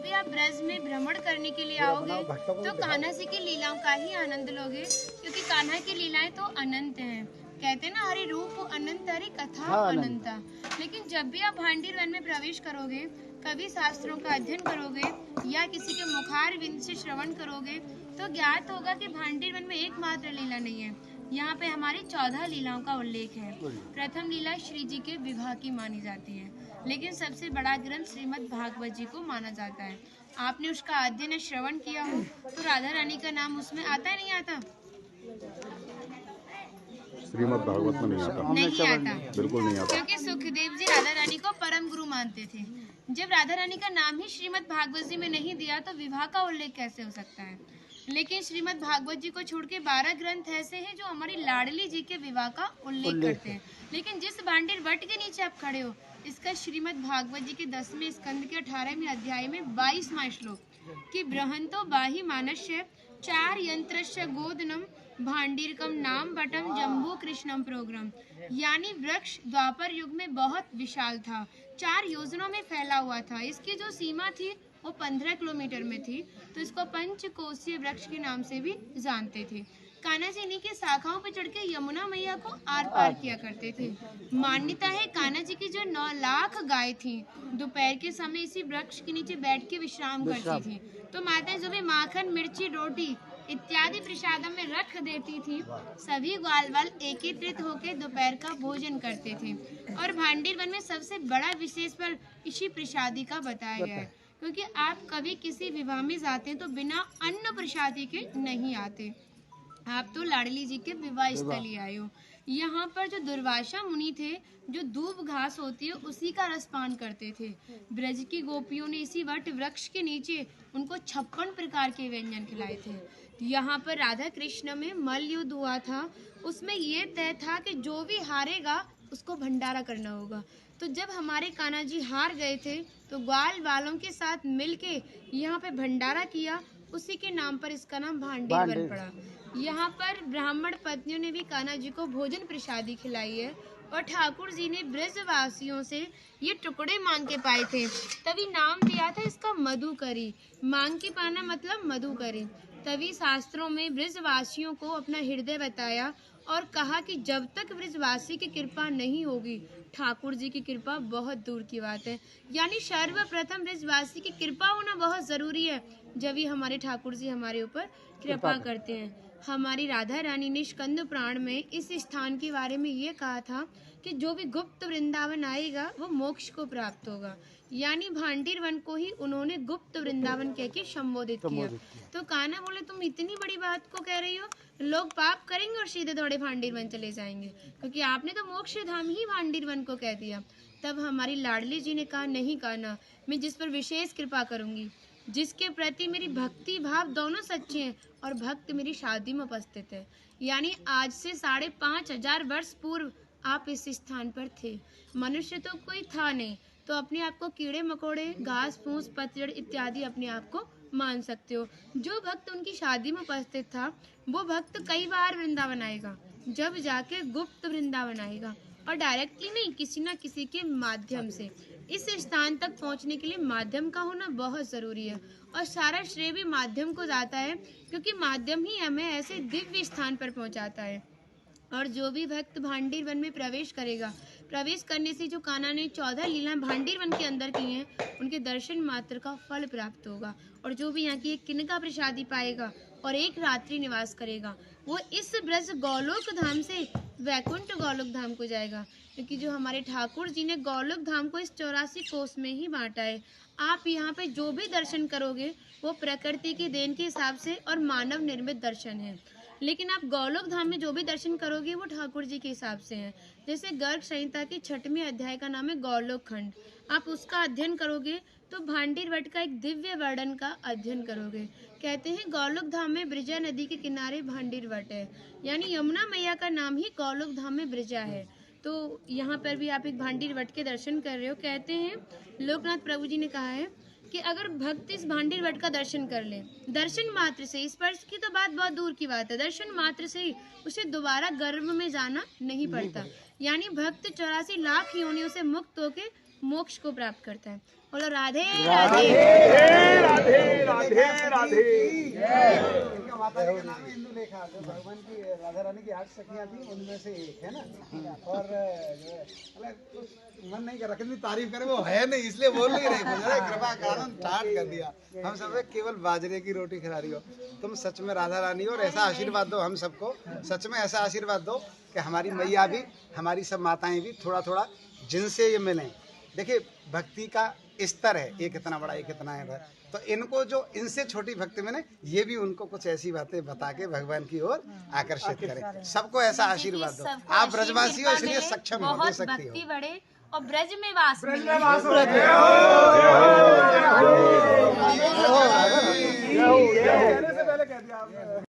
भी आप ब्रज में भ्रमण करने के लिए आओगे तो कान्हा जी की लीलाओं का ही आनंद लोगे, क्योंकि कान्हा की लीलाएं तो अनंत हैं। कहते हैं ना, हरि रूप अनंत हरि कथा अनंता। लेकिन जब भी आप भांडीर वन में प्रवेश करोगे, कभी शास्त्रों का अध्ययन करोगे या किसी के मुखार विंद से श्रवण करोगे तो ज्ञात होगा कि भांडीर वन में एकमात्र लीला नहीं है, यहाँ पे हमारी 14 लीलाओं का उल्लेख है। प्रथम लीला श्री जी के विवाह की मानी जाती है, लेकिन सबसे बड़ा ग्रंथ श्रीमद् भागवत जी को माना जाता है। आपने उसका अध्ययन श्रवण किया हो तो राधा रानी का नाम उसमें आता है, नहीं आता? श्रीमद् भागवत में नहीं आता। नहीं आता, बिल्कुल नहीं आता, क्योंकि सुखदेव जी राधा रानी को परम गुरु मानते थे। जब राधा रानी का नाम ही श्रीमद् भागवत जी में नहीं दिया तो विवाह का उल्लेख कैसे हो सकता है? लेकिन श्रीमद् भागवत जी को छोड़ के 12 ग्रंथ ऐसे हैं जो हमारी लाडली जी के विवाह का उल्लेख करते हैं। लेकिन जिस भांडीर वट के नीचे आप खड़े हो, इसका श्रीमद् भागवत जी के 10वें स्कंद के 18वें अध्याय में 22वां श्लोक कि बृहंतो बाहि मानस्य 4 यंत्रस्य गोदनम भांडीरकम नाम बटम जम्बू कृष्णम प्रोग्राम, यानी वृक्ष द्वापर युग में बहुत विशाल था, 4 योजनों में फैला हुआ था। इसकी जो सीमा थी वो 15 किलोमीटर में थी, तो इसको पंचकोशीय वृक्ष के नाम से भी जानते थे। कान्हा जी इन्हीं की शाखाओं पर चढ़ के यमुना मैया को आर पार किया करते थे। मान्यता है कान्हा जी की जो 9 लाख गाय थी दोपहर के समय इसी वृक्ष के नीचे बैठ के विश्राम करती थी। तो माता जो भी माखन मिर्ची रोटी इत्यादि प्रसादम में रख देती थी, सभी ग्वाल वाल एकत्रित होकर दोपहर का भोजन करते थे। और भांडीर वन में सबसे बड़ा विशेष फल इसी प्रसादी का बताया गया है, क्योंकि आप कभी किसी विवाह में जाते हैं तो बिना अन्न प्रसादी के नहीं आते। आप तो लाडली जी के विवाह स्थल ही आए हो। यहाँ पर जो दुर्वासा मुनि थे, जो दूब घास होती है उसी का रसपान करते थे। ब्रज की गोपियों ने इसी वट वृक्ष के नीचे उनको 56 प्रकार के व्यंजन खिलाए थे। यहाँ पर राधा कृष्ण में मल्ल युद्ध हुआ था, उसमें ये तय था कि जो भी हारेगा उसको भंडारा करना होगा। तो जब हमारे कान्हा जी हार गए थे तो ग्वाल वालों के साथ मिलके यहाँ पे भंडारा किया, उसी के नाम पर इसका नाम भांडीर वन पड़ा। यहाँ पर ब्राह्मण पत्नियों ने भी कान्हा जी को भोजन प्रसादी खिलाई है, और ठाकुर जी ने ब्रजवासियों से ये टुकड़े मांग के पाए थे, तभी नाम दिया था इसका मधुकरी। मांग के पाना मतलब मधुकरी। तभी शास्त्रों में ब्रजवासियों को अपना हृदय बताया और कहा कि जब तक ब्रजवासी की कृपा नहीं होगी, ठाकुर जी की कृपा बहुत दूर की बात है। यानी सर्वप्रथम ब्रजवासी की कृपा होना बहुत जरूरी है, जब ही हमारे ठाकुर जी हमारे ऊपर कृपा करते हैं। हमारी राधा रानी ने स्कंद पुराण में इस स्थान के बारे में ये कहा था कि जो भी गुप्त वृंदावन आएगा वो मोक्ष को प्राप्त होगा। यानी भांडीर वन को ही उन्होंने गुप्त वृंदावन कह के संबोधित किया। तो कान्हा बोले, तुम इतनी बड़ी बात को कह रही हो, लोग पाप करेंगे और सीधे दौड़े भांडीर वन चले जाएंगे, क्योंकि आपने तो मोक्ष धाम ही भांडीर वन को कह दिया। तब हमारी लाडली जी ने कहा, नहीं कान्हा, मैं जिस पर विशेष कृपा करूंगी, जिसके प्रति मेरी भक्ति भाव दोनों सच्चे हैं और भक्त मेरी शादी में उपस्थित है। यानी आज से 5,500 वर्ष पूर्व आप इस स्थान पर थे। मनुष्य तो कोई था नहीं, तो अपने आप को कीड़े मकोड़े, घास फूस, पतझड़ इत्यादि अपने आप को मान सकते हो। जो भक्त उनकी शादी में उपस्थित था वो भक्त कई बार वृंदावन आएगा, जब जाके गुप्त वृंदावन आएगा, और डायरेक्टली नहीं, किसी न किसी के माध्यम से। इस स्थान तक पहुंचने के लिए माध्यम का होना बहुत जरूरी है, और सारा श्रेय भी माध्यम को जाता है, क्योंकि माध्यम ही हमें ऐसे दिव्य स्थान पर पहुंचाता है। और जो भी भक्त भांडीर वन में प्रवेश करेगा, प्रवेश करने से जो कान्हा ने 14 लीलाएं भांडीर वन के अंदर की हैं, उनके दर्शन मात्र का फल प्राप्त होगा। और जो भी यहाँ की एक किनका प्रसादी पाएगा और एक रात्रि निवास करेगा, वो इस ब्रज गौलोक धाम से वैकुंठ गौलोक धाम को जाएगा, क्योंकि जो हमारे ठाकुर जी ने गौलोक धाम को इस 84 कोस में ही बांटा है। आप यहाँ पे जो भी दर्शन करोगे वो प्रकृति की देन के हिसाब से और मानव निर्मित दर्शन है, लेकिन आप गौलोक धाम में जो भी दर्शन करोगे वो ठाकुर जी के हिसाब से हैं। जैसे गर्ग संहिता के 6वें अध्याय का नाम है गौलोक खंड, आप उसका अध्ययन करोगे तो भांडीर वट का एक दिव्य वर्णन का अध्ययन करोगे। कहते हैं गौलोक धाम में ब्रिजा नदी के किनारे भांडीर वट है, यानी यमुना मैया का नाम ही गौलोक धाम में ब्रिजा है। तो यहाँ पर भी आप एक भांडीर वट के दर्शन कर रहे हो। कहते हैं लोकनाथ प्रभु जी ने कहा है कि अगर भक्त इस भांडीर वट का दर्शन कर ले, दर्शन मात्र से, स्पर्श की तो बात बहुत दूर की बात है, दर्शन मात्र से ही उसे दोबारा गर्भ में जाना नहीं पड़ता। यानी भक्त 84 लाख योनियों से मुक्त होके मोक्ष को प्राप्त करता है। बोलो राधे राधे। इंदुलेखा जो भगवान की राधा रानी की 8 सखियां थी उनमें से एक है ना। और मन नहीं कर रहा कितनी तारीफ करे, वो है नहीं इसलिए बोल नहीं रही, कृपा कारण ठाट कर दिया। हम सब केवल बाजरे की रोटी खिला रही हो तुम, सच में राधा रानी हो। और ऐसा आशीर्वाद दो हम सबको, सच में ऐसा आशीर्वाद दो कि हमारी मैया भी, हमारी सब माताएं भी थोड़ा थोड़ा जिनसे ये मिलें। देखिए भक्ति का स्तर है, एक इतना बड़ा एक इतना है, तो इनको जो इनसे छोटी भक्ति में ने ये भी उनको कुछ ऐसी बातें बता के भगवान की ओर आकर्षित करें। सबको ऐसा आशीर्वाद दो। आप ब्रजवासी हो इसलिए सक्षम हो, दे सकती हो। बढ़े और ब्रज में वास हो।